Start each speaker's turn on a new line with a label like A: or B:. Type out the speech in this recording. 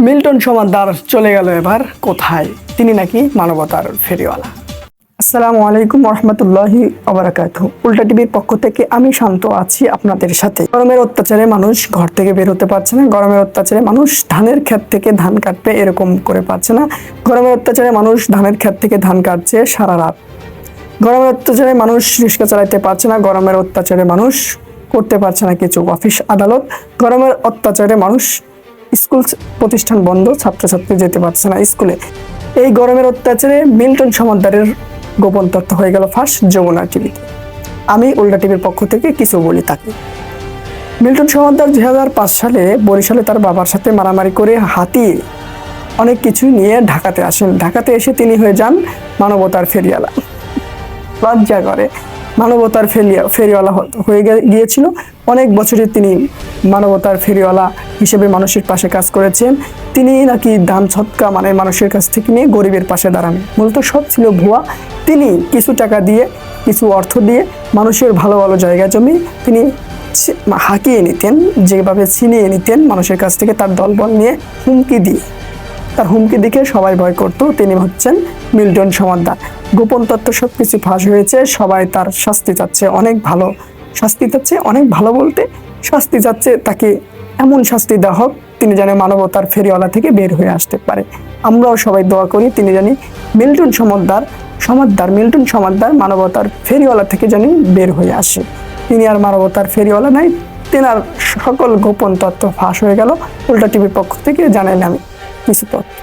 A: Milton Samaddar চলে গেল এবার কোথায়? তিনি নাকি মানবতার ফেরিওয়ালা। আসসালামু আলাইকুম রহমতুল্লাহি ওয়াবারাকাতুহু। উল্টা টিভির পক্ষ থেকে আমি শান্ত আছি আপনাদের সাথে। গরমের অত্যাচারে মানুষ ঘর থেকে বের হতে পারছে না। গরমের অত্যাচারে মানুষ ধানের ক্ষেত থেকে ধান কাটবে এরকম করে পারছে না। গরমের অত্যাচারে মানুষ ধানের ক্ষেত থেকে ধান কাটছে সারা রাত। গরমের অত্যাচারে মানুষ রিক্সা চালাতে পারছে না। গরমের অত্যাচারে মানুষ করতে পারছে না কিছু অফিস আদালত। গরমের অত্যাচারে মানুষ স্কুল প্রতিষ্ঠান বন্ধ, ছাত্রছাত্রী যেতে পারছে না স্কুলে। এই গরমের অত্যাচারে মিল্টন সমাদ্দারের গোপন তথ্য হয়ে গেল ফাঁস যমুনা টিভিতে। আমি উল্টা টিভির পক্ষ থেকে কিছু বলি তাকে। মিল্টন সমাদ্দার 2005 সালে বরিশালে তার বাবার সাথে মারামারি করে হাতিয়ে অনেক কিছু নিয়ে ঢাকাতে আসেন। ঢাকাতে এসে তিনি হয়ে যান মানবতার ফেরিওয়ালা। লজ্জা করে, মানবতার ফেরিওয়ালা হয়ে গিয়েছিল। অনেক বছরে তিনি মানবতার ফেরিওয়ালা হিসেবে মানুষের পাশে কাজ করেছেন। তিনি নাকি দান সৎকা মানে মানুষের কাছ থেকে নিয়ে গরিবের পাশে দাঁড়ান। মূলত সব ছিল ভুয়া। তিনি কিছু টাকা দিয়ে, কিছু অর্থ দিয়ে মানুষের ভালো ভালো জায়গা জমি তিনি হাঁকিয়ে নিতেন, যেভাবে ছিনিয়ে নিতেন মানুষের কাছ থেকে তার দলবল নিয়ে হুমকি দিয়ে। তার হুমকি দিকে সবাই ভয় করত। তিনি হচ্ছেন মিল্টন সমাদ্দার। গোপন তথ্য সব কিছু ফাঁস হয়েছে। সবাই তার শাস্তি চাচ্ছে, অনেক ভালো শাস্তি চাচ্ছে। অনেক ভালো বলতে শাস্তি চাচ্ছে, তাকে এমন শাস্তি দেওয়া হোক তিনি যেন মানবতার ফেরিওয়ালা থেকে বের হয়ে আসতে পারে। আমরাও সবাই দোয়া করি তিনি জানি মিল্টন মিল্টন সমাদ্দার মানবতার ফেরিওয়ালা থেকে জানি বের হয়ে আসে। তিনি আর মানবতার ফেরিওয়ালা নাই। তেনার সকল গোপন তথ্য ফাঁস হয়ে গেল। উল্টা টিভির পক্ষ থেকে জানাইলাম কিছু তথ্য।